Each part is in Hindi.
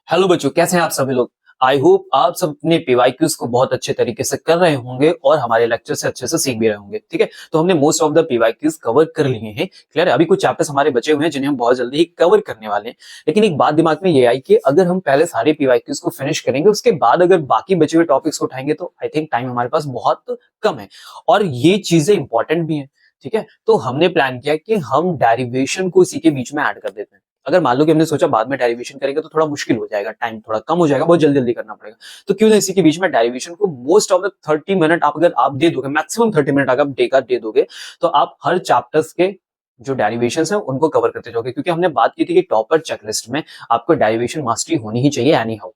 हेलो बच्चों, कैसे हैं आप सभी लोग। आई होप आप सब अपने पीवाईक्यूज को बहुत अच्छे तरीके से कर रहे होंगे और हमारे लेक्चर से अच्छे से सीख भी रहे होंगे। ठीक है, तो हमने most of the PYQs cover कर लिए हैं। क्लियर है। अभी कुछ चैप्टर्स हमारे बचे हुए हैं जिन्हें हम बहुत जल्दी ही कवर करने वाले हैं। लेकिन एक बात दिमाग में ये आई कि अगर हम पहले सारे पीवाईक्यूज को फिनिश करेंगे, उसके बाद अगर बाकी बचे हुए टॉपिक्स को उठाएंगे तो आई थिंक टाइम हमारे पास बहुत कम है और ये चीजें इंपॉर्टेंट भी है। ठीक है, तो हमने प्लान किया कि हम डेरिवेशन को इसी के बीच में ऐड कर देते हैं। अगर मान लो कि हमने सोचा बाद में डेरिवेशन करेंगे तो थोड़ा मुश्किल हो जाएगा, टाइम थोड़ा कम हो जाएगा, बहुत जल्दी जल्दी करना पड़ेगा। तो क्यों ना इसी के बीच में डेरिवेशन को मोस्ट ऑफ द 30 मिनट आप अगर आप दे दोगे, मैक्सिमम 30 मिनट अगर आप डेका दे दोगे तो आप हर चैप्टर्स के जो डेरिवेशन है उनको कवर करते जाओगे। क्योंकि हमने बात की थी कि टॉपर चेकलिस्ट में आपको डेरिवेशन मास्टरी होनी ही चाहिए एनी हाउ,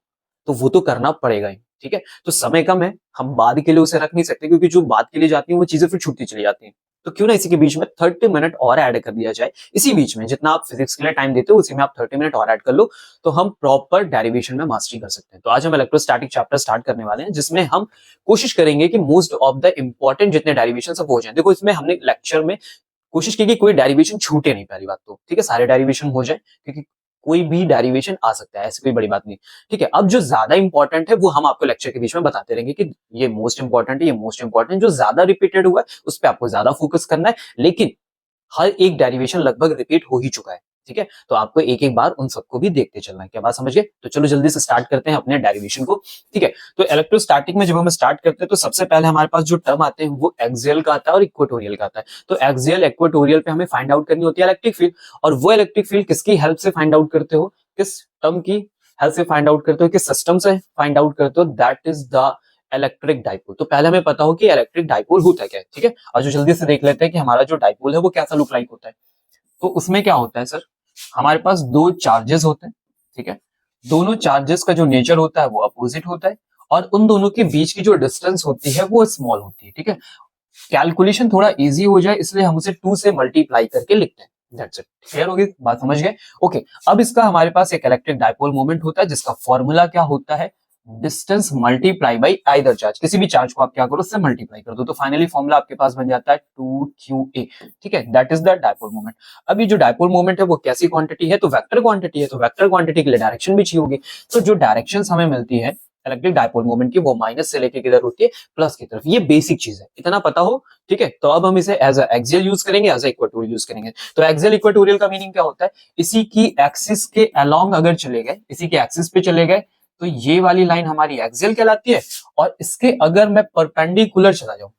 तो वो तो करना पड़ेगा ही। ठीक है, तो समय कम है, हम बाद के लिए उसे रख नहीं सकते क्योंकि जो बाद के लिए जाती है वो चीजें फिर छूटती चली जाती है। तो क्यों ना इसी के बीच में 30 मिनट और ऐड कर दिया जाए। इसी बीच में जितना आप फिजिक्स के लिए टाइम देते हो उसी में आप 30 मिनट और ऐड कर लो, तो हम प्रॉपर डेरिवेशन में मास्टरी कर सकते हैं। तो आज हम इलेक्ट्रोस्टैटिक चैप्टर स्टार्ट करने वाले हैं, जिसमें हम कोशिश करेंगे कि मोस्ट ऑफ द इंपॉर्टेंट जितने डेरिवेशन सब हो जाए। देखो, इसमें हमने लेक्चर में कोशिश की कि कोई डेरिवेशन छूटे नहीं, पहली बात तो ठीक है, सारे डेरिवेशन हो जाए क्योंकि कोई भी डेरिवेशन आ सकता है, ऐसी कोई बड़ी बात नहीं। ठीक है, अब जो ज्यादा इंपॉर्टेंट है वो हम आपको लेक्चर के बीच में बताते रहेंगे कि ये मोस्ट इंपॉर्टेंट है, ये मोस्ट इंपॉर्टेंट, जो ज्यादा रिपीटेड हुआ है उस पर आपको ज्यादा फोकस करना है। लेकिन हर एक डेरिवेशन लगभग रिपीट हो ही चुका है। ठीक है, तो आपको एक एक बार उन सबको भी देखते चलना है। क्या बात समझ गए? तो चलो जल्दी से स्टार्ट करते हैं अपने डेरिवेशन को। ठीक है, तो इलेक्ट्रोस्टैटिक में जब हम स्टार्ट करते हैं तो सबसे पहले हमारे पास जो टर्म आते हैं वो एक्सियल का आता है और इक्वेटोरियल का आता है। तो एक्सियल इक्वेटोरियल पे हमें फाइंड आउट करनी होती है इलेक्ट्रिक फील्ड, और वो इलेक्ट्रिक फील्ड किसकी हेल्प से फाइंड आउट करते हो, किस टर्म की हेल्प से फाइंड आउट करते हो, किस सिस्टम से फाइंड आउट करते हो, that is the electric dipole. तो पहले हमें पता हो कि इलेक्ट्रिक डाइपोल होता क्या है। ठीक है, और जो जल्दी से देख लेते हैं कि हमारा जो डाइपोल है वो कैसा लुक लाइक होता है। तो उसमें क्या होता है सर, हमारे पास दो चार्जेस होते हैं। ठीक है, दोनों चार्जेस का जो नेचर होता है वो अपोजिट होता है और उन दोनों के बीच की जो डिस्टेंस होती है वो स्मॉल होती है। ठीक है, कैलकुलेशन थोड़ा इजी हो जाए इसलिए हम उसे 2 से मल्टीप्लाई करके लिखते हैं। That's it. क्लियर होगी बात, समझ गए? ओके, अब इसका हमारे पास एक इलेक्ट्रिक डाइपोल मोमेंट होता है जिसका फॉर्मूला क्या होता है, distance multiply by either charge. किसी भी चार्ज को आप क्या करो, उससे मल्टीप्लाई कर दो, तो फाइनली फॉर्मूला आपके पास बन जाता है 2qa। ठीक है, that is the dipole moment. अब ये जो डाइपोल मोमेंट है वो कैसी क्वांटिटी है, तो वेक्टर क्वांटिटी है। तो वेक्टर क्वांटिटी के लिए डायरेक्शन भी चाहिए होगी। तो जो डायरेक्शन हमें मिलती है इलेक्ट्रिक डाइपोल मोमेंट की वो माइनस से लेके किधर होती है, प्लस की तरफ। ये बेसिक चीज है, इतना पता हो। ठीक है, तो अब हम इसे एज एक्सियल यूज करेंगे, एज इक्वेटोरियल यूज करेंगे। तो एक्सियल इक्वेटोरियल का मीनिंग क्या होता है, इसी की एक्सिस के अलोंग अगर चले गए, इसी के एक्सिस पे चले गए तो ये वाली लाइन हमारी एक्सियल कहलाती है, और इसके अगर मैं परपेंडिकुलर चला जाऊं,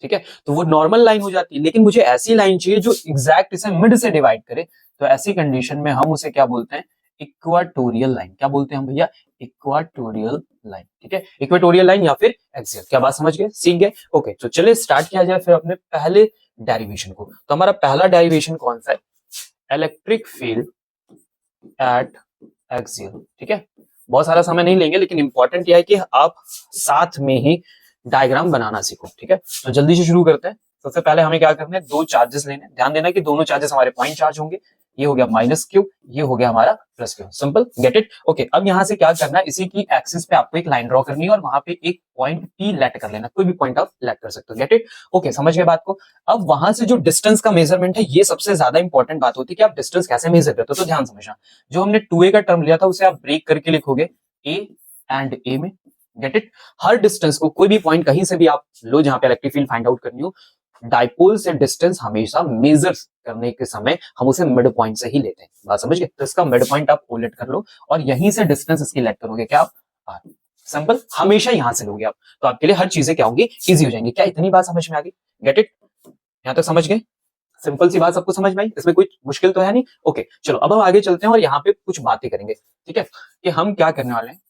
ठीक है, तो वो नॉर्मल लाइन हो जाती है। लेकिन मुझे ऐसी लाइन चाहिए जो एग्जैक्ट इसे मिड से डिवाइड करे, तो ऐसी कंडीशन में हम उसे क्या बोलते हैं, इक्वाटोरियल लाइन। क्या बोलते हैं हम भैया, इक्वाटोरियल लाइन। ठीक है, इक्वाटोरियल लाइन या फिर एक्सियल। क्या बात समझ गए, सीख गए? ओके, तो चलिए स्टार्ट किया जाए फिर अपने पहले डेरिवेशन को। तो हमारा पहला डेरिवेशन कौन सा है, इलेक्ट्रिक फील्ड एट एक्सियल। ठीक है, बहुत सारा समय नहीं लेंगे लेकिन इंपॉर्टेंट यह है कि आप साथ में ही डायग्राम बनाना सीखो। ठीक है, तो जल्दी से शुरू करते हैं। सबसे पहले हमें क्या करना है, दो चार्जेस लेने। ध्यान देना कि दोनों चार्जेस हमारे पॉइंट चार्ज होंगे। ये हो गया माइनस क्यू, ये हो गया हमारा plus Q. Simple, get it? Okay, अब यहां से क्या करना है, इसी की एक्सिस पे आपको एक लाइन ड्रॉ करनी है और वहां पे एक पॉइंट पी लेट कर लेना। कोई भी पॉइंट आप लेट कर सकते हो। Get it? ओके, समझ गए बात को? अब वहां से जो डिस्टेंस का मेजरमेंट है, ये सबसे ज्यादा इंपॉर्टेंट बात होती है कि आप डिस्टेंस कैसे मेजर करते हो। तो ध्यान समझना, जो हमने 2a का टर्म लिया था उसे आप ब्रेक करके लिखोगे a एंड a में। Get it? हर डिस्टेंस को, कोई भी पॉइंट कहीं से भी आप लो जहां पे इलेक्ट्रिक फील्ड फाइंड आउट करनी हो, डाइपोल से डिस्टेंस हमेशा मेजर करने के समय हम उसे मिड पॉइंट से ही लेते हैं। बात समझ गए? तो इसका मिड पॉइंट आप ओ लेट कर लो और यहीं से डिस्टेंस इसकी लेट करोगे, क्या आप आर। सिंपल, हमेशा यहां से लोगे आप, तो आपके लिए हर चीजें क्या होंगी, इजी हो जाएंगी। क्या इतनी बात समझ में आ गई? Get it? यहां तक समझ गए? सिंपल सी बात सबको समझ में आई, इसमें कोई मुश्किल तो है नहीं। ओके, चलो अब हम आगे चलते हैं और यहाँ पे कुछ बातें करेंगे। ठीक है, कि हम क्या करने वाले हैं,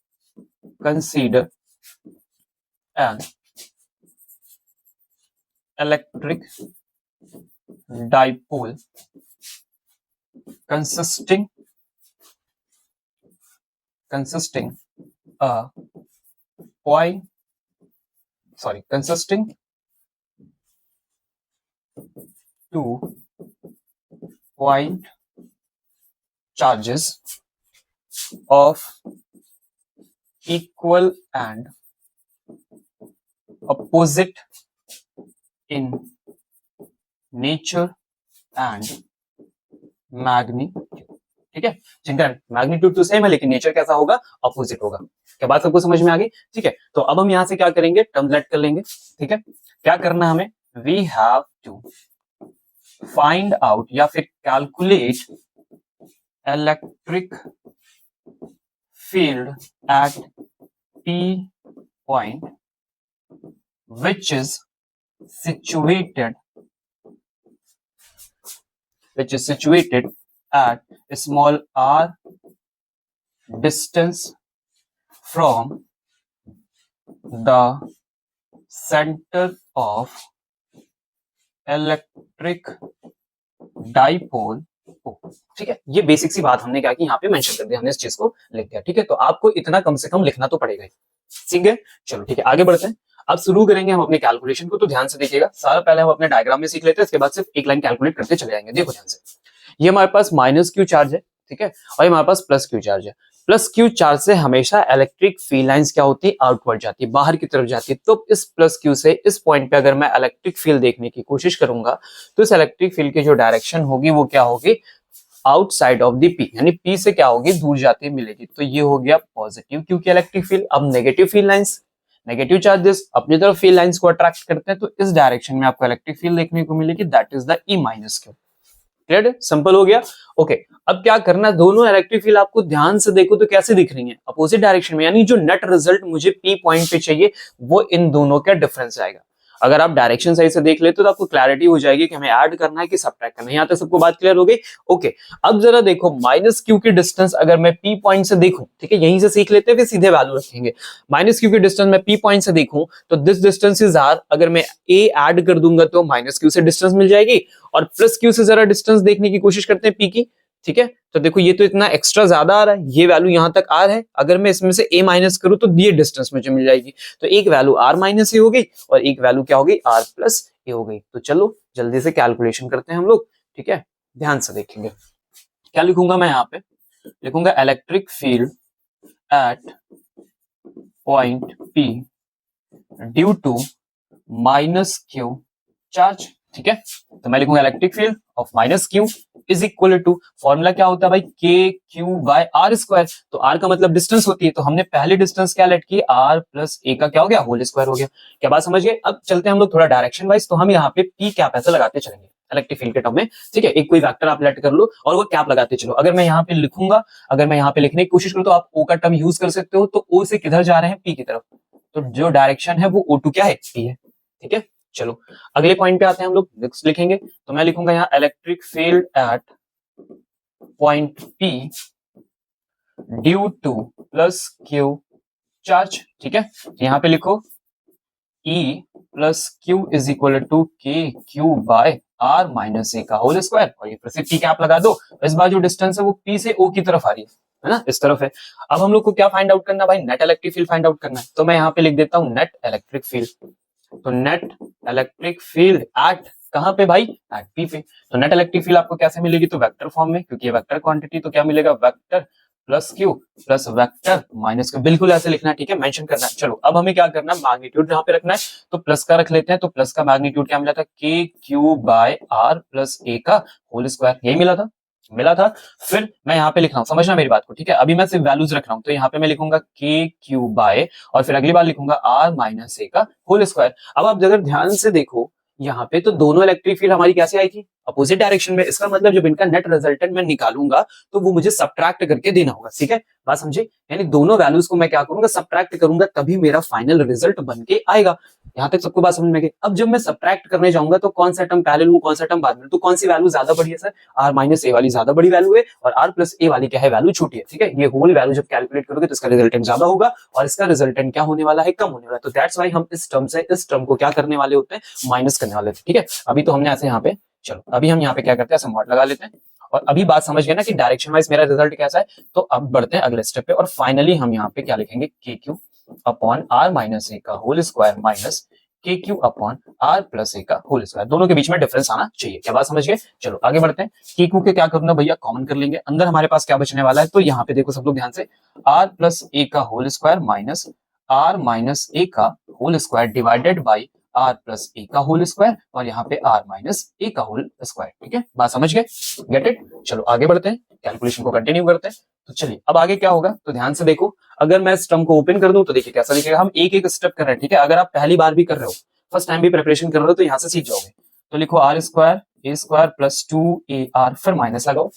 consider an electric dipole consisting a point, sorry, consisting two point charges of equal and opposite in nature and magnitude. ठीक है, जिनका मैग्नीट्यूड तो सेम है लेकिन नेचर कैसा होगा, अपोजिट होगा। क्या बात सबको समझ में आ गई? ठीक है, तो अब हम यहां से क्या करेंगे, टर्म लेट कर लेंगे। ठीक है, क्या करना हमें, we have to find out या फिर calculate electric field at P point which is situated at a small r distance from the center of electric dipole। ठीक है, ये बेसिक सी बात हमने क्या की, यहाँ पे मेंशन कर दिया, हमने इस चीज को लिख दिया। ठीक है, तो आपको इतना कम से कम लिखना तो पड़ेगा ही। ठीक है, चलो ठीक है, आगे बढ़ते हैं। अब शुरू करेंगे हम अपने कैलकुलेशन को, तो ध्यान से देखिएगा। सारा पहले हम अपने डायग्राम में सीख लेते हैं, इसके बाद सिर्फ एक लाइन कैलकुलेट करते चले जाएंगे। देखो ध्यान से, ये हमारे पास माइनस क्यू चार्ज है, ठीक है, और ये हमारे पास प्लस क्यू चार्ज है। प्लस क्यू चार्ज से हमेशा इलेक्ट्रिक फील्ड लाइंस क्या होती है, आउटवर्ड जाती है, बाहर की तरफ जाती है। तो इस प्लस क्यू से इस पॉइंट पे अगर मैं इलेक्ट्रिक फील्ड देखने की कोशिश करूंगा तो इस इलेक्ट्रिक फील्ड की जो डायरेक्शन होगी वो क्या होगी, आउटसाइड ऑफ द पी, यानी पी से क्या होगी, दूर जाती मिलेगी। तो ये हो गया पॉजिटिव, क्योंकि इलेक्ट्रिक फील्ड। अब negative field lines, negative charges अपनी तरफ फील्ड लाइंस को अट्रैक्ट करते हैं, तो इस डायरेक्शन में आपको इलेक्ट्रिक फील्ड देखने को मिलेगी, that is the E minus Q. Clear, simple हो गया। ओके, अब क्या करना, दोनों इलेक्ट्रिक फील्ड आपको ध्यान से देखो तो कैसे दिख रही है, अपोजिट डायरेक्शन में, यानी जो नेट रिजल्ट मुझे पी पॉइंट पे चाहिए वो इन दोनों का डिफरेंस आएगा। अगर आप डायरेक्शन सही से देख लेते तो आपको क्लैरिटी हो जाएगी कि हमें ऐड करना है कि सब्ट्रैक्ट करना है। यहां तक सबको बात क्लियर हो गई? ओके, अब जरा देखो, माइनस क्यू की डिस्टेंस अगर मैं पी पॉइंट से देखूं, ठीक है, यहीं से सीख लेते हैं फिर सीधे वैल्यू रखेंगे। माइनस क्यू की डिस्टेंस मैं पी पॉइंट से देखूं तो दिस डिस्टेंस इज आर, अगर मैं ए ऐड कर दूंगा तो माइनस क्यू से डिस्टेंस मिल जाएगी, और प्लस क्यू से जरा डिस्टेंस देखने की कोशिश करते हैं पी की। ठीक है, तो देखो ये तो इतना एक्स्ट्रा ज्यादा आ रहा है, ये वैल्यू यहां तक आर है, अगर मैं इसमें से ए माइनस करूं तो ये डिस्टेंस मुझे मिल जाएगी। तो एक वैल्यू आर माइनस ए हो गई और एक वैल्यू क्या हो गई, आर प्लस ए हो गई। तो चलो जल्दी से कैलकुलेशन करते हैं हम लोग। ठीक है, ध्यान से देखेंगे, क्या लिखूंगा मैं यहाँ पे, लिखूंगा electric field at point P due to minus Q charge. ठीक है, तो मैं लिखूंगा electric field of minus Q is equal to, formula क्या होता है भाई, K Q by R square. तो आर का मतलब डिस्टेंस होती है, तो हमने पहले डिस्टेंस क्या लेट की, आर प्लस ए का क्या हो गया, होल स्क्वायर हो गया। क्या बात समझ गए? अब चलते हैं हम लोग थोड़ा डायरेक्शन वाइज, तो हम यहाँ पे पी कैप ऐसा लगाते चलेंगे इलेक्ट्रिक फील्ड के टर्म में। ठीक है, एक कोई वेक्टर आप लेट कर लो और वो कैप लगाते चलो। अगर मैं यहाँ पे लिखूंगा, अगर मैं यहाँ पे लिखने की कोशिश करूँ तो आप ओ का टर्म यूज कर सकते हो। तो ओ से किधर जा रहे हैं, पी की तरफ, तो जो डायरेक्शन है वो O2 क्या है, पी है। ठीक है, चलो अगले पॉइंट पे आते हैं हम लोग, नेक्स्ट लिखेंगे। तो मैं लिखूंगा यहाँ electric field at point P due to plus Q charge. ठीक है, यहाँ पे लिखो E plus Q is equal to K Q by R minus A का होल स्क्वायर, और ये फिर से पी कैप लगा दो। इस बार जो डिस्टेंस है वो पी से ओ की तरफ आ रही है ना, इस तरफ है। अब हम लोग को क्या फाइंड आउट करना भाई, net electric field find out करना है। तो मैं यहाँ पे लिख देता हूँ नेट इलेक्ट्रिक फील्ड। तो नेट इलेक्ट्रिक फील्ड एट कहां पे भाई, एट पी पे। तो नेट इलेक्ट्रिक फील्ड आपको कैसे मिलेगी, तो वेक्टर फॉर्म में, क्योंकि ये वेक्टर क्वांटिटी, तो क्या मिलेगा, vector plus Q plus vector minus Q, बिल्कुल ऐसे लिखना है। ठीक है, मेंशन करना है। चलो अब हमें क्या करना है, मैग्नीट्यूड जहां पे रखना है तो प्लस का रख लेते हैं। तो प्लस का मैग्नीट्यूड क्या मिला था, के Q by are plus A का होल स्क्वायर, यही मिला था। फिर मैं यहाँ पे लिख रहा हूँ, समझना मेरी बात को। ठीक है, अभी मैं सिर्फ वैल्यूज रख रहा हूँ, तो यहाँ पे मैं लिखूंगा के क्यू बाय, और फिर अगली बार लिखूंगा आर माइनस ए का होल स्क्वायर। अब आप अगर ध्यान से देखो यहाँ पे, तो दोनों इलेक्ट्रिक फील्ड हमारी कैसे आई थी, अपोजिट डायरेक्शन में। इसका मतलब जब इनका नेट रिजल्टेंट मैं निकालूंगा तो वो मुझे सब्ट्रैक्ट करके देना होगा। ठीक है, बात समझे, यानी दोनों वैल्यूज को मैं क्या करूंगा, सब्ट्रैक्ट करूंगा, तभी मेरा फाइनल रिजल्ट बन के आएगा। यहाँ तक सबको बात समझ में गई? अब जब मैं सब्ट्रैक्ट करने जाऊंगा तो कौन सा टर्म पहले लूं, कौन सा टर्म बाद में, तो कौन सी वैल्यू ज्यादा बड़ी है सर, आर माइनस ए वाली ज्यादा बड़ी वैल्यू है, और आर प्लस ए वाली क्या है, वैल्यू छोटी है। ठीक है, ये होल वैल्यू जब कैलकुलेट करोगे तो इसका रिजल्टेंट ज्यादा होगा, और इसका रिजल्टेंट क्या होने वाला है, कम होने वाला है। तो दैट्स व्हाई हम इस टर्म से इस टर्म को क्या करने वाले होते हैं, माइनस करने वाले थे। ठीक है, अभी तो हमने ऐसे यहाँ पे, चलो अभी हम यहाँ पे क्या करते हैं, ऐसे मॉड लगा लेते हैं। और अभी बात समझ गए ना कि डायरेक्शन वाइज मेरा रिजल्ट कैसा है। तो अब बढ़ते हैं अगले स्टेप पे, और फाइनली हम यहाँ पे क्या लिखेंगे, के Q upon are minus A का होल स्क्वायर माइनस के Q upon are plus A का होल स्क्वायर। दोनों के बीच में डिफरेंस आना चाहिए। क्या बात समझ गए? चलो आगे बढ़ते हैं। के क्यू के क्या करूंगा भैया, कॉमन कर लेंगे। अंदर हमारे पास क्या बचने वाला है, तो यहाँ पे देखो सब लोग ध्यान से, आर प्लस ए का whole square minus R minus A का whole square divided by R plus A का होल स्क्वायर और यहाँ पे आर माइनस ए का होल स्क्वायर। ठीक है, बात समझ गए? Get it? चलो आगे बढ़ते हैं, कैलकुलेशन को कंटिन्यू करते हैं। तो चलिए अब आगे क्या होगा, तो ध्यान से देखो। अगर मैं इस टर्म को ओपन कर दूं तो देखिए कैसा दिखेगा। हम एक एक स्टेप कर रहे हैं, ठीक है। अगर आप पहली बार भी कर रहे हो, फर्स्ट टाइम भी प्रिपरेशन कर रहे हो, तो यहाँ से सीख जाओगे। तो लिखो R square A square plus 2ar, फिर माइनस लगाओ।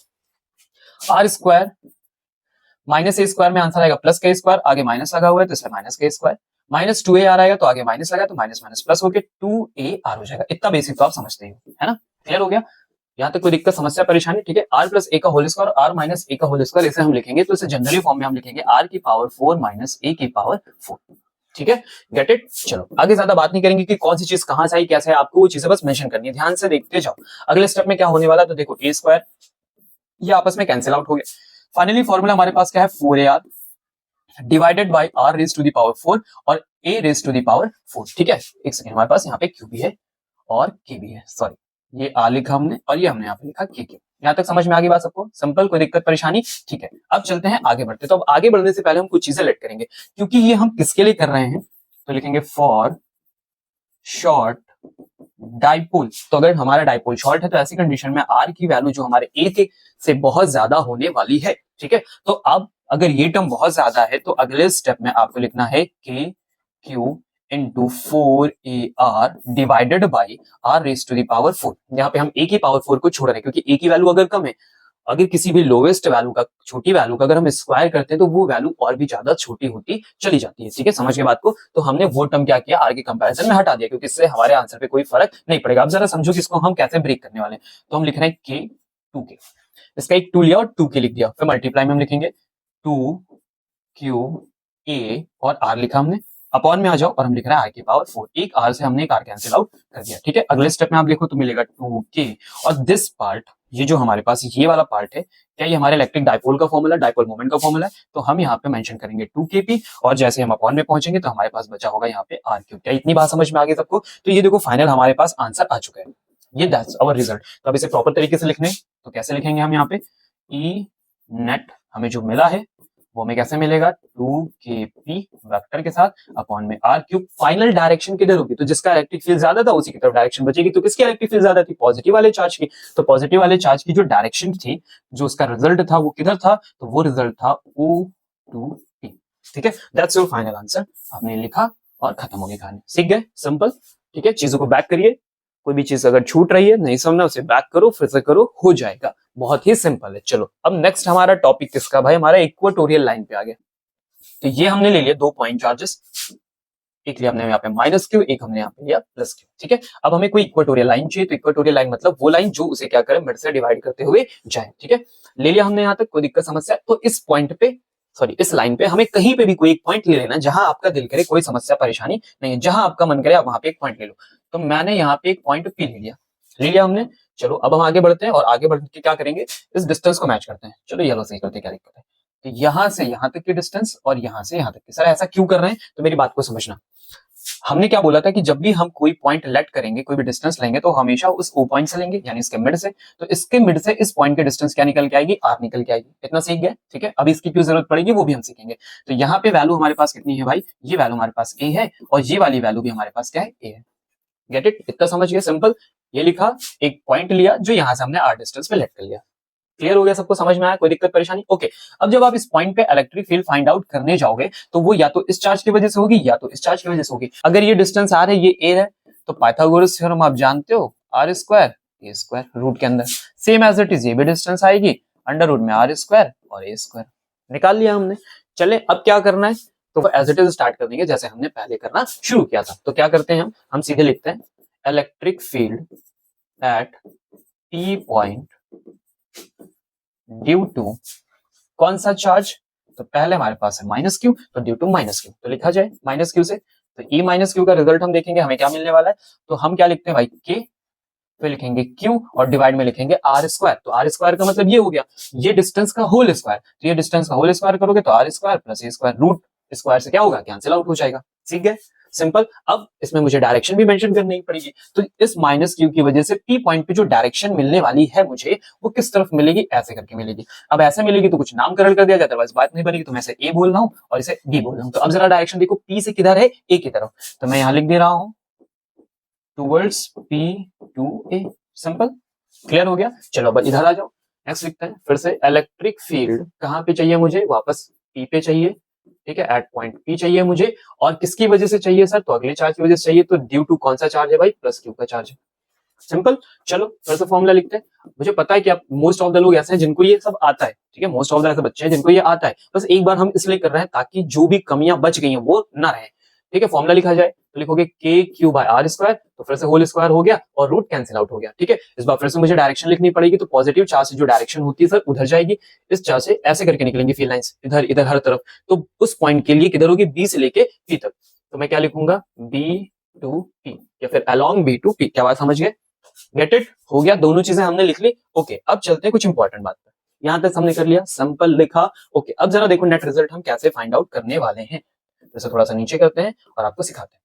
R square minus A square में आंसर आएगा प्लस के स्क्वायर, आगे माइनस लगा हुआ है तो इसलिए माइनस के स्क्वायर, माइनस 2ar आएगा तो आगे माइनस लगा तो माइनस माइनस प्लस होके 2ar हो जाएगा। इतना बेसिक तो आप समझते ही हो, है ना? क्लियर हो गया? यहाँ तक कोई दिक्कत समस्या परेशानी? ठीक है, आर प्लस ए का whole square, are minus A का होल स्क्वायर, इसे हम लिखेंगे तो इसे जनरली फॉर्म में हम लिखेंगे आर की पावर 4 माइनस ए की पावर 4। ठीक है, गेट इट? चलो आगे ज्यादा बात नहीं करेंगे कि कौन सी चीज कहां से आई कैसे, आपको वो चीजें बस मेंशन करनी है। ध्यान से देखते जाओ अगले स्टेप में क्या होने वाला। तो देखो ए स्क्वायर ये आपस में कैंसिल आउट हो गया। फाइनली फॉर्मूला हमारे पास क्या है, 4ar divided by r raise to the power 4 और a raise to the power 4। ठीक है, एक सेकंड, हमारे पास यहाँ पे q भी है और k भी है। सॉरी, ये r लिखा हमने और ये हमने यहाँ पे लिखा k। यहाँ तक समझ में आ गई बात सबको? सिंपल, कोई दिक्कत परेशानी? ठीक है, अब चलते हैं आगे बढ़ते। तो अब आगे बढ़ने से पहले हम कुछ चीजें लेट करेंगे, क्योंकि ये हम किसके लिए कर रहे हैं। तो लिखेंगे फॉर शॉर्ट डाइपोल। तो अगर हमारा डाइपोल शॉर्ट है तो ऐसी कंडीशन में r की वैल्यू जो हमारे a के से बहुत ज्यादा होने वाली है। ठीक है, तो अब अगर ये टर्म बहुत ज्यादा है तो अगले स्टेप में आपको लिखना है k q into 4ar divided by r raise to the power 4। यहाँ पे हम a की पावर 4 को छोड़ रहे हैं क्योंकि a की वैल्यू अगर कम है, अगर किसी भी लोवेस्ट वैल्यू का, छोटी वैल्यू का अगर हम स्क्वायर करते हैं तो वो वैल्यू और भी ज्यादा छोटी होती चली जाती है। ठीक है, समझ के बात को? तो हमने वो टर्म क्या किया, आर के कंपैरिजन में हटा दिया क्योंकि इससे हमारे आंसर पे कोई फर्क नहीं पड़ेगा। अब जरा समझो कि इसको हम कैसे ब्रेक करने वाले हैं। तो हम लिख रहे हैं के 2k, इसका एक 2 लिया और 2k लिख दिया, फिर मल्टीप्लाई में हम लिखेंगे 2qa और r लिखा हमने, अपॉन में आ जाओ और हम लिख रहे हैं r की पावर 4। एक r से हमने एक r कैंसिल आउट कर दिया। ठीक है, अगले स्टेप में आप लिखो तो मिलेगा 2k और दिस पार्ट, ये जो हमारे पास ये वाला पार्ट है, क्या ये हमारे इलेक्ट्रिक डाइपोल का फॉर्मूला, डाइपोल मोमेंट का फॉर्मूला है, तो हम यहाँ पे मेंशन करेंगे 2kp और जैसे हम अपॉन में पहुंचेंगे तो हमारे पास बचा होगा यहाँ पे r3। क्या इतनी बात समझ में आ गई सबको? तो ये देखो फाइनल हमारे पास आंसर आ चुका है, ये दैट्स आवर रिजल्ट। तो अब इसे प्रॉपर तरीके से लिखने, तो कैसे लिखेंगे हम यहाँ पे, ई नेट हमें जो मिला है वो हमें कैसे मिलेगा, 2kp वेक्टर के साथ अपॉन में r3। फाइनल डायरेक्शन किधर होगी, तो जिसका इलेक्ट्रिक फील्ड ज्यादा था उसी की तरफ डायरेक्शन बचेगी। तो किसकी इलेक्ट्रिक फील्ड ज्यादा थी, पॉजिटिव वाले चार्ज की। तो पॉजिटिव वाले चार्ज की जो डायरेक्शन थी, जो उसका रिजल्ट था वो किधर था, तो वो रिजल्ट था O2p। ठीक है, दैट्स योर फाइनल आंसर। आपने लिखा और खत्म हो गई कहानी, सीख गए? सिंपल। ठीक है, चीजों को बैक करिए, कोई भी चीज अगर छूट रही है, नहीं समझना, उसे बैक करो, फिर से करो, हो जाएगा। बहुत ही सिंपल है। चलो अब नेक्स्ट हमारा टॉपिक किसका भाई, हमारा इक्वेटोरियल लाइन पे आ गया। तो ये हमने ले लिया 2 पॉइंट चार्जेस, एक लिया हमने यहाँ पे माइनस क्यू, एक हमने यहाँ पे लिया प्लस क्यू। ठीक है, अब हमें कोई इक्वेटोरियल लाइन चाहिए। तो इक्वेटोरियल लाइन मतलब वो लाइन जो उसे क्या करे, मिड से डिवाइड करते हुए जाए। ठीक है, ले लिया हमने यहाँ तक, कोई दिक्कत समस्या? तो इस पॉइंट पे, सॉरी इस लाइन पे हमें कहीं पे भी कोई एक पॉइंट ले लेना, जहां आपका दिल करे, कोई समस्या परेशानी नहीं है, जहां आपका मन करे आप वहां पे एक पॉइंट ले लो। तो मैंने यहाँ पे एक पॉइंट पी ले लिया हमने। चलो अब हम आगे बढ़ते हैं और आगे बढ़ के क्या करेंगे, इस डिस्टेंस को मैच करते हैं। चलो येलो से ही करते हैं, क्या दिक्कत है। तो यहां से यहां तक की डिस्टेंस और यहां से यहां तक की। सर ऐसा क्यों कर रहे हैं, तो मेरी बात को समझना। हमने क्या बोला था कि जब भी हम कोई पॉइंट लेट करेंगे, कोई भी डिस्टेंस लेंगे, तो हमेशा उस ओ पॉइंट से लेंगे, यानी इसके मिड से। तो इसके मिड से इस पॉइंट के डिस्टेंस क्या निकल के आएगी, आर निकल के आएगी। इतना सीख गए? ठीक है, अभी इसकी क्यों जरूरत पड़ेगी वो भी हम सीखेंगे। तो यहाँ पे वैल्यू हमारे पास कितनी है भाई, ये वैल्यू हमारे पास ए है और ये वाली वैल्यू भी हमारे पास क्या है, ए है। Get it? इतना समझ गए? सिंपल। ये लिखा, एक पॉइंट लिया जो यहां से हमने आर डिस्टेंस पे लेट कर लिया। क्लियर हो गया सबको, समझ में आया, कोई दिक्कत परेशानी? ओके, अब जब आप इस पॉइंट पे इलेक्ट्रिक फील्ड फाइंड आउट करने जाओगे तो वो या तो इस चार्ज की वजह से होगी या तो इस चार्ज की वजह से होगी। अगर ये डिस्टेंस आर है, ये ए है, तो पाइथागोरस थ्योरम आप जानते हो, R square A square root के अंदर। सेम एज इट इज ये भी डिस्टेंस आएगी, अंडर रूट में आर स्क्वायर और ए स्क्वायर। निकाल लिया हमने। चले अब क्या करना है, तो एज इट इज स्टार्ट कर देंगे जैसे हमने पहले करना शुरू किया था। तो क्या करते हैं हम सीधे लिखते हैं electric field at P point due to कौन सा चार्ज, तो पहले हमारे पास है माइनस क्यू, तो ड्यू टू माइनस क्यू, तो लिखा जाए माइनस क्यू से। तो ई माइनस क्यू का रिजल्ट हम देखेंगे हमें क्या मिलने वाला है। तो हम क्या लिखते हैं भाई, के पे लिखेंगे क्यू और डिवाइड में लिखेंगे आर स्क्वायर। तो आर स्क्वायर का मतलब ये हो गया, ये डिस्टेंस का होल स्क्वायर। तो ये डिस्टेंस का होल स्क्वायर करोगे तो R square plus A square, root square से क्या होगा, कैंसिल आउट हो जाएगा। ठीक है, सिंपल। अब इसमें मुझे डायरेक्शन भी मेंशन करनी पड़ेगी। तो इस माइनस क्यू की वजह से पी पॉइंट पे जो डायरेक्शन मिलने वाली है मुझे, वो किस तरफ मिलेगी, ऐसे करके मिलेगी। अब ऐसे मिलेगी तो कुछ नामकरण कर दिया जाए, अदरवाइज बात नहीं बनेगी। तो मैं इसे ए बोल रहा हूँ और इसे बी बोल रहा हूँ। तो अब जरा डायरेक्शन देखो, पी से किधर है, ए की तरफ। तो मैं यहाँ लिख दे रहा हूँ towards P to A. Simple, clear हो गया। चलो अब इधर आ जाओ, नेक्स्ट लिखते हैं फिर से। इलेक्ट्रिक फील्ड कहाँ पे चाहिए मुझे, वापस पी पे चाहिए, ठीक है, एट पॉइंट पी चाहिए मुझे। और किसकी वजह से चाहिए सर, तो अगले चार्ज की वजह से चाहिए। तो ड्यू टू कौन सा चार्ज है भाई, प्लस क्यू का चार्ज है। सिंपल, चलो फिर से फॉर्मूला लिखते हैं। मुझे पता है कि आप मोस्ट ऑफ द लोग ऐसे हैं जिनको ये सब आता है, ठीक है, मोस्ट ऑफ द ऐसे बच्चे हैं जिनको ये आता है। बस एक बार हम इसलिए कर रहे हैं ताकि जो भी कमियां बच गई हैं वो ना रहे, ठीक है। फॉर्मूला लिखा जाए तो लिखोगे के क्यू बाय आर स्क्वायर, तो फिर से होल स्क्वायर हो गया और रूट कैंसिल आउट हो गया, ठीक है। इस बार फिर से मुझे डायरेक्शन लिखनी पड़ेगी, तो पॉजिटिव चार्ज से जो डायरेक्शन होती है सर उधर जाएगी, इस चार्ज से ऐसे करके निकलेंगी फील्ड लाइंस इधर इधर हर तरफ। तो उस पॉइंट के लिए किधर होगी, बी से लेके पी तक। तो मैं क्या लिखूंगा, बी टू पी या फिर अलोंग बी टू पी। क्या बात समझ गए, गेट इट, हो गया, दोनों चीजें हमने लिख ली। ओके, अब चलते हैं कुछ इंपॉर्टेंट बात पर। यहां तक हमने कर लिया, सिंपल लिखा। ओके, अब जरा देखो नेट रिजल्ट हम कैसे फाइंड आउट करने वाले हैं। जैसे थोड़ा सा नीचे करते हैं और आपको सिखाते हैं।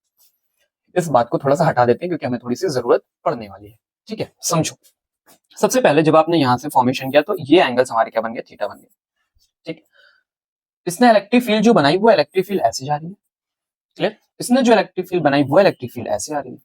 इस बात को थोड़ा सा हटा देते हैं क्योंकि हमें थोड़ी सी जरूरत पड़ने वाली है, ठीक है। समझो, सबसे पहले जब आपने यहां से फॉर्मेशन किया तो ये एंगल्स हमारे क्या बन गए, थीटा बन गए, ठीक। इसने इलेक्ट्रिक फील्ड जो बनाई वो इलेक्ट्रिक फील्ड ऐसे जा रही है, क्लियर। इसने जो इलेक्ट्रिक फील्ड बनाई वो इलेक्ट्रिक फील्ड ऐसे आ रही है।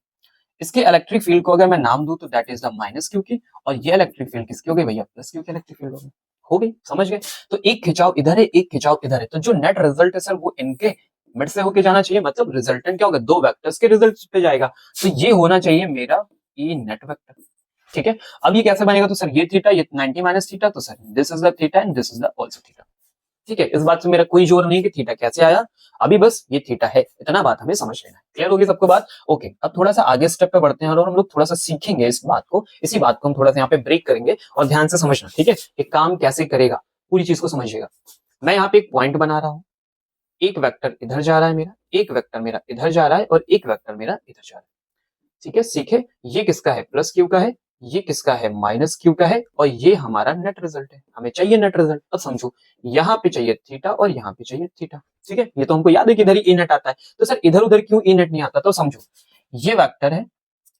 इसके इलेक्ट्रिक फील्ड को अगर मैं नाम दूं तो that is the minus Q की, और ये इलेक्ट्रिक फील्ड किसकी हो गई भैया, प्लस क्यू की इलेक्ट्रिक फील्ड हो गई, समझ गए। तो एक खिंचाव इधर है, एक खिंचाव इधर है, तो जो नेट रिजल्ट है सर वो इनके मिड से होके जाना चाहिए। मतलब रिजल्टेंट क्या होगा, दो वेक्टर्स के रिजल्ट पे जाएगा, तो ये होना चाहिए मेरा ई नेट वेक्टर, ठीक है। अब ये कैसे बनेगा, तो सर ये थीटा, ये 90 माइनस थीटा, तो sir this is the theta and this is the also theta, ठीक है। इस बात से मेरा कोई जोर नहीं कि थीटा कैसे आया, अभी बस ये थीटा है, इतना बात हमें समझ लेना है। क्लियर होगी सबको बात, ओके। अब थोड़ा सा आगे स्टेप पे बढ़ते हैं और हम लोग थोड़ा सा सीखेंगे इस बात को, इसी बात को हम थोड़ा सा यहाँ पे ब्रेक करेंगे और ध्यान से समझना, ठीक है, कि काम कैसे करेगा, पूरी चीज को समझिएगा। मैं यहाँ पे एक पॉइंट बना रहा हूँ, एक वेक्टर इधर जा रहा है मेरा, एक वेक्टर मेरा इधर जा रहा है और एक वेक्टर मेरा इधर जा रहा है, ठीक है। सीखे, ये किसका है, प्लस क्यू का है, ये किसका है, माइनस क्यू का है, और ये हमारा नेट रिजल्ट है, हमें चाहिए नेट रिजल्ट। अब समझो, यहाँ पे चाहिए थीटा और यहाँ पे चाहिए थीटा, ठीक है। ये तो हमको याद है कि इधर ही ई नेट आता है, तो सर इधर उधर क्यों ई नेट नहीं आता, तो समझो ये वेक्टर है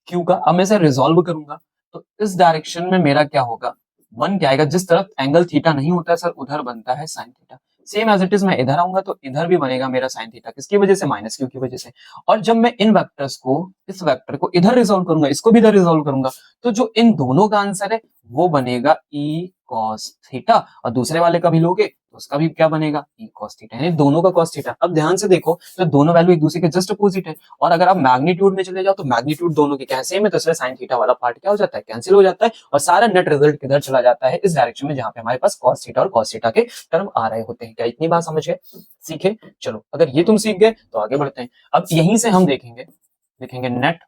क्यू का, अब मैं इसे रिजॉल्व करूंगा तो इस डायरेक्शन में मेरा क्या होगा, बन क्या आएगा, जिस तरफ एंगल थीटा नहीं होता है सर उधर बनता है sine theta. Same as it is मैं इधर आऊंगा तो इधर भी बनेगा मेरा साइन थीटा, किसकी वजह से, माइनस क्यू की वजह से। और जब मैं इन वेक्टर्स को, इस वेक्टर को इधर रिजॉल्व करूंगा, इसको भी इधर रिजॉल्व करूंगा, तो जो इन दोनों का आंसर है वो बनेगा ई कॉस थीटा, और दूसरे वाले का भी लोगे तो उसका भी क्या बनेगा, ई कॉस थीटा, यानी दोनों का कॉस थीटा। अब ध्यान से देखो तो दोनों वैल्यू एक दूसरे के जस्ट अपोजिट है, और अगर आप मैग्नीट्यूड में चले जाओ तो मैग्नीट्यूड दोनों के क्या सेम है, तो इसलिए साइन थीटा वाला पार्ट क्या हो जाता है, कैंसिल हो जाता है, और सारा नेट रिजल्ट किधर चला जाता है, इस डायरेक्शन में जहां पे हमारे पास कॉस थीटा और कॉस थीटा के टर्म आ रहे होते हैं। क्या इतनी बात समझ गए, सीखे। चलो अगर ये तुम सीख गए तो आगे बढ़ते हैं। अब यहीं से हम देखेंगे नेट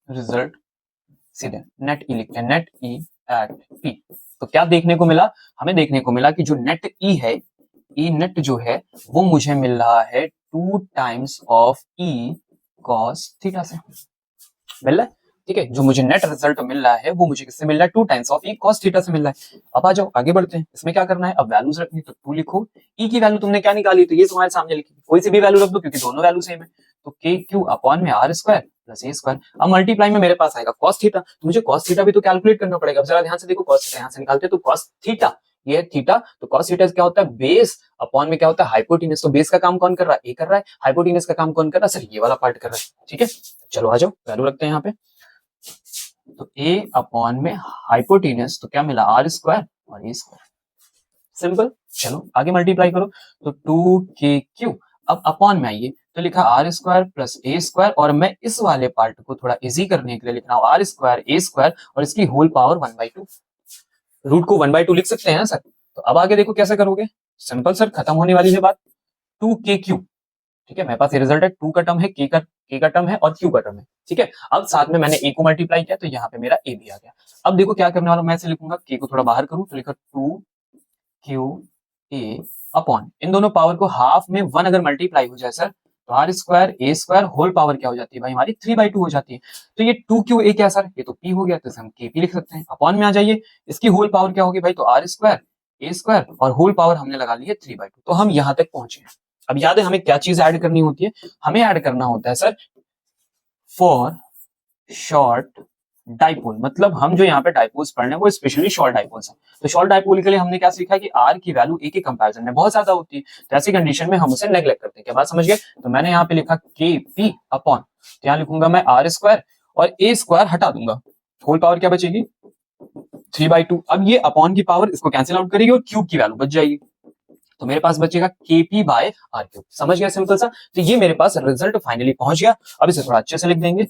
रिजल्ट, सीधे नेट ई लिखते हैं, नेट ई एट पी। तो क्या देखने को मिला, हमें देखने को मिला कि जो नेट ई है, ई नेट जो है वो मुझे मिल रहा है 2 times of E cos theta से मिल रहा है, ठीक है। जो मुझे नेट रिजल्ट मिल रहा है वो मुझे किससे मिल रहा है, 2 times of E cos theta से मिल रहा है। अब आ जाओ आगे बढ़ते हैं, इसमें क्या करना है, अब वैल्यूज रखनी, तो 2 लिखो, ई की वैल्यू तुमने क्या निकाली, तो ये तुम्हारे सामने लिखी, कोई सी भी वैल्यू रख दो क्योंकि दोनों वैल्यू सेम है। तो के क्यू अपॉन में R square plus A square, अब मल्टीप्लाई में मेरे पास आएगा कॉस थीटा, तो मुझे कॉस थीटा भी तो कैलकुलेट करना पड़ेगा। अब जरा ध्यान से देखो, कॉस थीटा यहाँ से निकालते हैं तो कॉस थीटा, ये है थीटा, तो कॉस थीटा क्या होता है, बेस अपॉन में क्या होता है, हाइपोटेनस। तो बेस का काम कौन कर रहा है, ए कर रहा है, हाइपोटेनस का काम कौन कर रहा है, सर ये वाला पार्ट कर रहा है, ठीक है। चलो आ जाओ, वैल्यू रखते हैं यहाँ पे, तो a अपॉन में हाइपोटेनस, तो क्या मिला, आर स्क्वायर और ए स्क्वायर, सिंपल। चलो आगे मल्टीप्लाई करो, तो 2kq, अब अपॉन में आइए तो लिखा R square plus A square, और मैं इस वाले पार्ट को थोड़ा इजी करने के लिए लिख रहा हूँ आर स्क्वायर ए स्क्वायर और इसकी होल पावर 1/2, रूट को 1/2 लिख सकते हैं सर। तो अब आगे देखो कैसे करोगे, सिंपल सर, खत्म होने वाली है बात, 2kq, ठीक है। मेरे पास ये रिजल्ट है, 2 का टर्म है, के का टर्म है और q का टर्म है, ठीक है। अब साथ में मैंने a को मल्टीप्लाई किया तो यहाँ पे मेरा a भी आ गया। अब देखो क्या करने वाला हूं, मैं ऐसे लिखूंगा, k को थोड़ा बाहर करूं तो लिखा 2qa अपॉन, इन दोनों पावर को हाफ में 1 अगर मल्टीप्लाई हो जाए सर, तो R square A square whole power क्या हो जाती है भाई, हमारी 3/2 हो जाती है। तो ये 2qa क्या सर, ये तो p हो गया, तो हम kp लिख सकते हैं। अपॉन में आ जाइए, इसकी होल पावर क्या होगी भाई, तो आर स्क्वायर ए स्क्वायर और होल पावर हमने लगा ली है 3/2। तो हम यहाँ तक पहुंचे हैं। अब याद है हमें क्या चीज ऐड करनी होती है, हमें ऐड करना होता है सर फॉर शॉर्ट डाइपोल, मतलब हम जो यहाँ पे डाइपोल्स पढ़ रहे हैं वो स्पेशली शॉर्ट डाइपोल्स हैं। तो शॉर्ट डाइपोल के लिए हमने क्या सीखा कि आर की वैल्यू ए के कंपैरिजन में बहुत ज्यादा होती है, तो ऐसी कंडीशन में हम उसे नेग्लेक्ट करते हैं। क्या बात समझ गए, तो मैंने यहाँ पे लिखा के पी अपॉन, तो यहाँ लिखूंगा मैं आर स्क्वायर और ए स्क्वायर हटा दूंगा, होल पावर क्या बचेगी 3/2। अब ये अपॉन की पावर इसको कैंसिल आउट करेगी और क्यूब की वैल्यू बच जाएगी, तो मेरे पास बचेगा kp बाय आर क्यूब। समझ गया सिंपल सा। तो ये मेरे पास रिजल्ट फाइनली पहुंच गया। अब इसे थोड़ा अच्छे से लिख देंगे,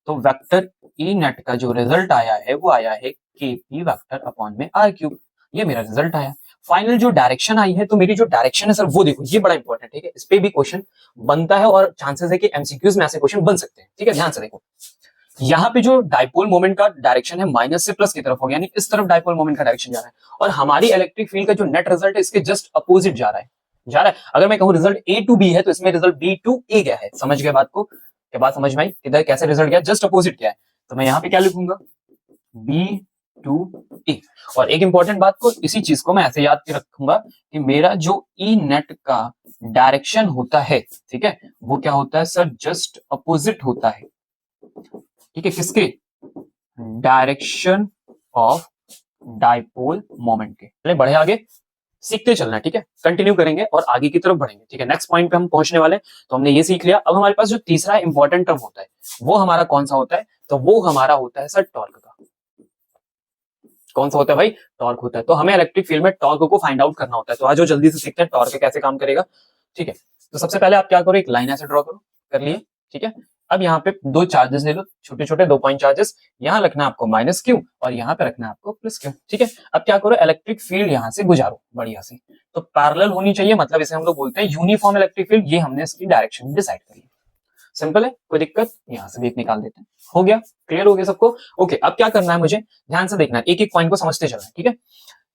तो वेक्टर ई नेट का जो रिजल्ट आया है वो आया है kp वेक्टर अपॉन में आर क्यूब। ये मेरा रिजल्ट आया। फाइनल जो डायरेक्शन आई है, तो मेरी जो डायरेक्शन है सर वो देखो, ये बड़ा इंपॉर्टेंट है, ठीक है, इस पे भी क्वेश्चन बनता है और चांसेस है कि एमसीक्यूज में ऐसे क्वेश्चन बन सकते हैं, ठीक है, ध्यान से देखो। यहाँ पे जो डाइपोल मोमेंट का डायरेक्शन है माइनस से प्लस की तरफ हो गया, यानी इस तरफ डाइपोल मोमेंट का डायरेक्शन जा रहा है, और हमारी इलेक्ट्रिक फील्ड का जो नेट रिजल्ट है इसके जस्ट अपोजिट जा रहा है। अगर मैं कहूं रिजल्ट ए टू बी है, तो इसमें रिजल्ट बी टू ए गया है। समझ गए बात को? क्या बात समझ में आई? इधर कैसे रिजल्ट गया, जस्ट अपोजिट क्या है, तो मैं यहाँ पे क्या लिखूंगा बी टू ए। और एक इंपॉर्टेंट बात को, इसी चीज को मैं ऐसे याद के रखूंगा कि मेरा जो ई नेट का डायरेक्शन होता है, ठीक है, वो क्या होता है सर, जस्ट अपोजिट होता है, ठीक है, किसके, डायरेक्शन ऑफ डाइपोल मोमेंट के। चलिए बढ़े आगे, सीखते चलना, ठीक है, कंटिन्यू करेंगे और आगे की तरफ बढ़ेंगे, ठीक है। नेक्स्ट पॉइंट पे हम पहुंचने वाले हैं, तो हमने ये सीख लिया। अब हमारे पास जो तीसरा इंपॉर्टेंट टर्म होता है वो हमारा कौन सा होता है, तो वो हमारा होता है सर टॉर्क का। कौन सा होता है भाई, टॉर्क होता है। तो हमें इलेक्ट्रिक फील्ड में टॉर्क को फाइंड आउट करना होता है। तो आज जल्दी से सीखते हैं टॉर्क कैसे काम करेगा, ठीक है। तो सबसे पहले आप क्या करो, एक लाइन ऐसे ड्रॉ करो, कर लिए, ठीक है। अब यहाँ पे दो चार्जेस ले लो, छोटे छोटे 2 पॉइंट चार्जेस, यहाँ रखना है आपको माइनस क्यू और यहाँ पे रखना है आपको प्लस क्यू, ठीक है। अब क्या करो, इलेक्ट्रिक फील्ड यहाँ से गुजारो बढ़िया से, तो पैरेलल होनी चाहिए, मतलब इसे हम लोग बोलते हैं यूनिफॉर्म इलेक्ट्रिक फील्ड। ये हमने इसकी डायरेक्शन डिसाइड करी, सिंपल है, कोई दिक्कत। यहाँ से भी एक निकाल देते हैं, हो गया, क्लियर हो गया सबको। ओके, अब क्या करना है, मुझे ध्यान से देखना है, एक एक पॉइंट को समझते चलना है, ठीक है।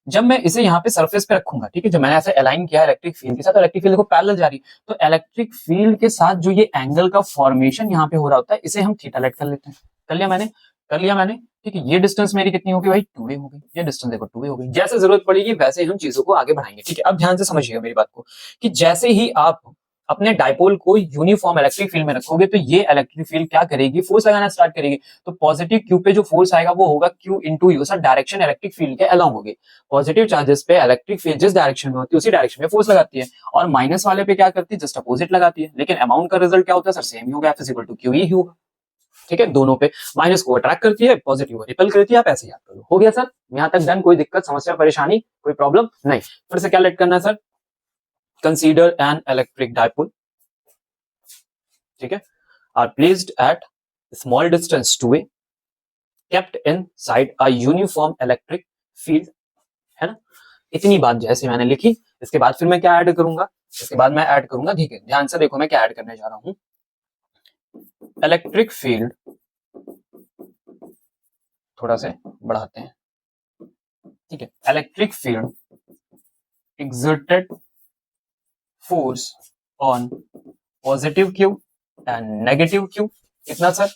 जब मैं इसे यहाँ पे सरफेस पे रखूंगा, ठीक है, जो मैंने ऐसे अलाइन किया इलेक्ट्रिक फील्ड के साथ, इलेक्ट्रिक फील्ड को पैरेलल जा रही, तो इलेक्ट्रिक फील्ड के साथ जो ये एंगल का फॉर्मेशन यहाँ पे हो रहा होता है, इसे हम थीटा लेट कर लेते हैं। कर लिया मैंने, ठीक है। ये डिस्टेंस मेरी कितनी होगी भाई, 2a हो गई। ये डिस्टेंस देखो 2a हो गई। जैसे जरूरत पड़ेगी वैसे हम चीजों को आगे बढ़ाएंगे, ठीक है। अब ध्यान से समझिएगा मेरी बात को, कि जैसे ही आप अपने डाइपोल को यूनिफॉर्म इलेक्ट्रिक फील्ड में रखोगे, तो ये इलेक्ट्रिक फील्ड क्या करेगी, फोर्स लगाना स्टार्ट करेगी। तो पॉजिटिव क्यू पे जो फोर्स आएगा वो होगा Q into you, sir direction electric field के अलोंग होगी। पॉजिटिव चार्जेस पे इलेक्ट्रिक फील्ड जिस डायरेक्शन में होती है उसी डायरेक्शन में फोर्स लगाती है, और माइनस वाले पे क्या करती है, जस्ट अपोजिट लगाती है। लेकिन अमाउंट का रिजल्ट क्या होता है सर, सेम ही होगा, F is equal to Q ही होगा, ठीक है। दोनों पे माइनस को अट्रैक्ट करती है, पॉजिटिव को रिपेल करती है, आप ऐसे याद कर लो। हो गया सर, यहाँ तक डन, कोई दिक्कत समस्या परेशानी कोई प्रॉब्लम नहीं। फिर से क्या लेट करना है sir, consider an electric dipole, ठीक है, are placed at small distance 2a, kept inside a uniform electric field, है ना। इतनी बात जैसे मैंने लिखी, इसके बाद फिर मैं क्या ऐड करूंगा, इसके बाद मैं ऐड करूंगा, ठीक है, ध्यान से देखो मैं क्या ऐड करने जा रहा हूं, इलेक्ट्रिक फील्ड, थोड़ा से बढ़ाते हैं, ठीक है, electric field exerted force on positive q and negative q, कितना sir,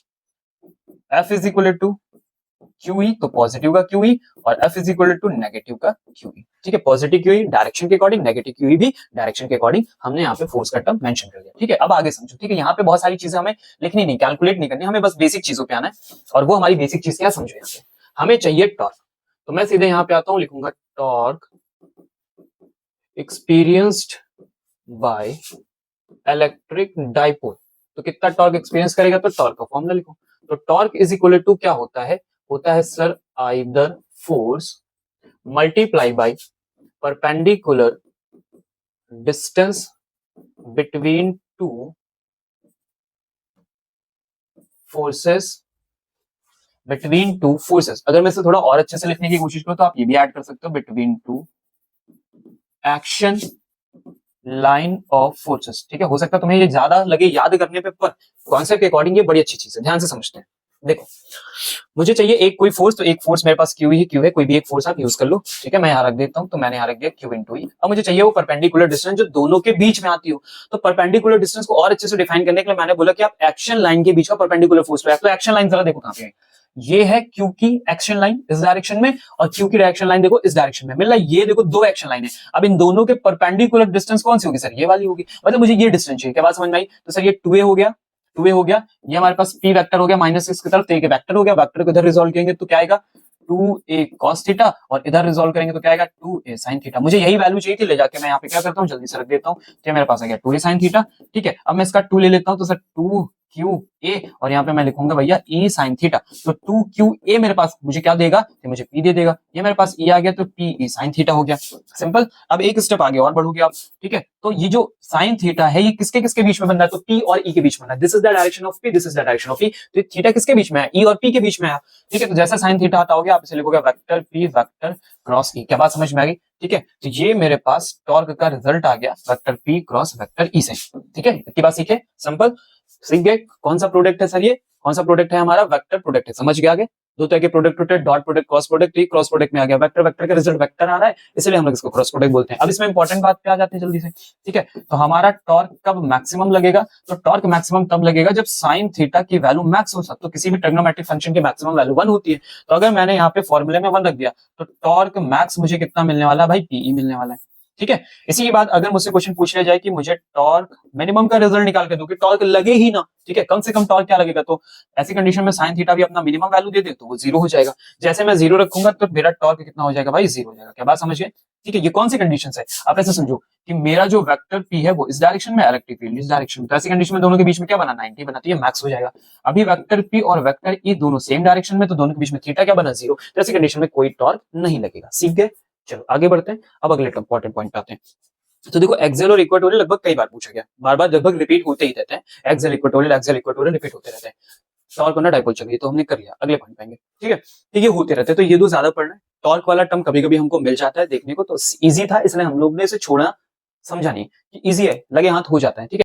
F is equal to QE, तो पॉजिटिव का QE और F is equal to negative का QE, ठीक है। पॉजिटिव QE डायरेक्शन के अकॉर्डिंग, नेगेटिव QE भी डायरेक्शन के अकॉर्डिंग, हमने यहाँ पे फोर्स का टर्म मेंशन कर दिया, ठीक है। अब आगे समझो, ठीक है, यहाँ पे बहुत सारी चीजें हमें लिखनी नहीं, कैलकुलेट नहीं करनी, हमें बस बेसिक चीजों पे आना है, और वो हमारी बेसिक चीज क्या, समझो यहाँ पे हमें चाहिए टॉर्क। तो मैं सीधे यहाँ पे आता हूँ, लिखूंगा torque experienced by electric dipole. तो कितना टॉर्क एक्सपीरियंस करेगा, तो टॉर्क का फॉर्मूला लिखो, तो टॉर्क इज इक्वल टू क्या होता है sir, either force multiply by perpendicular distance between two forces, अगर मैं इसे थोड़ा और अच्छे से लिखने की कोशिश करूं तो आप ये भी ऐड कर सकते हो, between two action line of forces, ठीक है। हो सकता है तुम्हें ये ज्यादा लगे याद करने पे, पर कॉन्सेप्ट के अकॉर्डिंग ये बड़ी अच्छी चीज है, ध्यान से समझते हैं। देखो, मुझे चाहिए एक कोई फोर्स, तो एक फोर्स मेरे पास क्यू है, कोई भी एक फोर्स आप यूज कर लो, ठीक है। मैं यहाँ रख देता हूँ, तो मैंने यहाँ रख दिया क्यू इंटू ई। अब मुझे चाहिए वो परपेंडिकुलर डिस्टेंस जो दोनों के बीच में आती हो। तो परपेंडिकुलर डिस्टेंस को और अच्छे से डिफाइन करने के लिए मैंने बोला कि आप एक्शन लाइन के बीच का परपेंडिकुलर फोर्स लो। तो एक्शन लाइन जरा देखो कहाँ पे है, ये है क्यू की एक्शन लाइन इस डायरेक्शन में, और क्यू की डायरेक्शन लाइन देखो इस डायरेक्शन में, मिल रहा है। ये देखो दो एक्शन लाइन है। अब इन दोनों के परपेंडिकुलर डिस्टेंस कौन सी होगी सर, ये वाली होगी, मतलब मुझे ये डिस्टेंस चाहिए। क्या बात समझ में आई? तो सर ये 2a हो गया, ये हमारे पास p वेक्टर हो गया -6 की तरफ, तो एक वेक्टर हो गया, वेक्टर को इधर रिजॉल्व करेंगे तो क्या आएगा 2a cos थीटा, और इधर रिजॉल्व करेंगे तो क्या आएगा 2a sin थीटा। मुझे यही वैल्यू चाहिए थी, ले जाके मैं यहाँ पे क्या करता हूँ, जल्दी से रख देता हूँ, तो मेरे पास आ गया 2a sin थीटा, ठीक है। अब मैं इसका 2 ले लेता हूँ, तो सर 2 क्यू ए और यहाँ पे मैं लिखूंगा भैया ई साइन थीटा। तो 2 क्यू ए मेरे पास मुझे क्या देगा, ये मुझे पी दे देगा। ये मेरे पास ई आ गया तो पी ई साइन थीटा हो गया। सिंपल। अब एक स्टेप आगे और बढ़ोगे आप, ठीक है। तो ये जो साइन थीटा है ये किसके किसके बीच में बन रहा है, तो पी और ई के बीच में बन रहा है। This is the direction of P, this is the direction of E. तो थीटा किसके बीच में है, ई और पी के बीच में है, ठीक है। तो जैसा साइन थीटा आता होगा आप इसे लिखोगे वेक्टर पी वेक्टर क्रॉस ई। क्या बात समझ में आ गई, ठीक है। तो ये मेरे पास टॉर्क का रिजल्ट आ गया vector P cross vector E से, ठीक है। इतनी बात सीखे, सिंपल सीख गए। कौन सा प्रोडक्ट है सर, ये कौन सा प्रोडक्ट है, हमारा वेक्टर प्रोडक्ट है। समझ गया आगे, दो तरह के प्रोडक्ट होते हैं, dot product cross product. Cross product में आ गया वेक्टर, वेक्टर का रिजल्ट वेक्टर आ रहा है इसलिए हम लोग इसको क्रॉस प्रोडक्ट बोलते हैं। अब इसमें इंपॉर्टेंट बात पे आ जाते हैं जल्दी से, ठीक है। तो हमारा टॉर्क कब मैक्सिमम लगेगा, तो टॉर्क मैक्सिमम तब लगेगा जब साइन थीटा की वैल्यू मैक्स हो। तो किसी भी ट्रिग्नोमेट्रिक फंक्शन की मैक्सिमम वैल्यू 1 होती है। तो अगर मैंने यहाँ पे फॉर्मूले में 1 रख दिया तो टॉर्क मैक्स मुझे कितना मिलने वाला है भाई, पीई मिलने वाला है, ठीक है। इसी के बाद अगर मुझसे क्वेश्चन पूछ लिया जाए कि मुझे टॉर्क मिनिमम का रिजल्ट निकाल के दो कि टॉर्क लगे ही ना, ठीक है, कम से कम टॉर्क क्या लगेगा, तो ऐसी कंडीशन में साइन थीटा भी अपना मिनिमम वैल्यू दे दे तो वो 0 हो जाएगा। जैसे मैं 0 रखूंगा तो मेरा टॉर्क कितना हो जाएगा भाई, 0 हो जाएगा। क्या बात समझिए, ठीक है। ये कौन सी कंडीशन है, आप ऐसे समझो कि मेरा जो वेक्टर पी है वो इस डायरेक्शन में, इलेक्ट्रिक फील्ड इस डायरेक्शन में। तो ऐसी कंडीशन में दोनों के बीच में क्या बना, 90 बना, तो ये मैक्स हो जाएगा। अभी वेक्टर पी और वेक्टर ई दोनों सेम डायरेक्शन में, तो दोनों के बीच में थीटा क्या बना, 0। तो ऐसी कंडीशन में कोई टॉर्क नहीं लगेगा। सीख गए, चलो आगे बढ़ते हैं। अब अगले इंपॉर्टेंट पॉइंट पे आते हैं। तो देखो एक्सियल और इक्वेटोरियल लगभग कई बार पूछा गया, बार बार लगभग रिपीट होते ही रहते हैं। एक्सियल इक्वेटोरियल रिपीट होते रहते हैं। टॉर्क होना डाइपोल चाहिए तो हमने कर लिया, अगले पॉइंट पाएंगे, ठीक है। तो ये होते रहते हैं, तो ये दो ज्यादा पढ़ना है। टॉर्क वाला टर्म कभी कभी हमको मिल जाता है देखने को, तो इजी था इसलिए हम लोग ने इसे छोड़ा, समझा नहीं कि इजी है, लगे हाथ हो जाता है, ठीक है।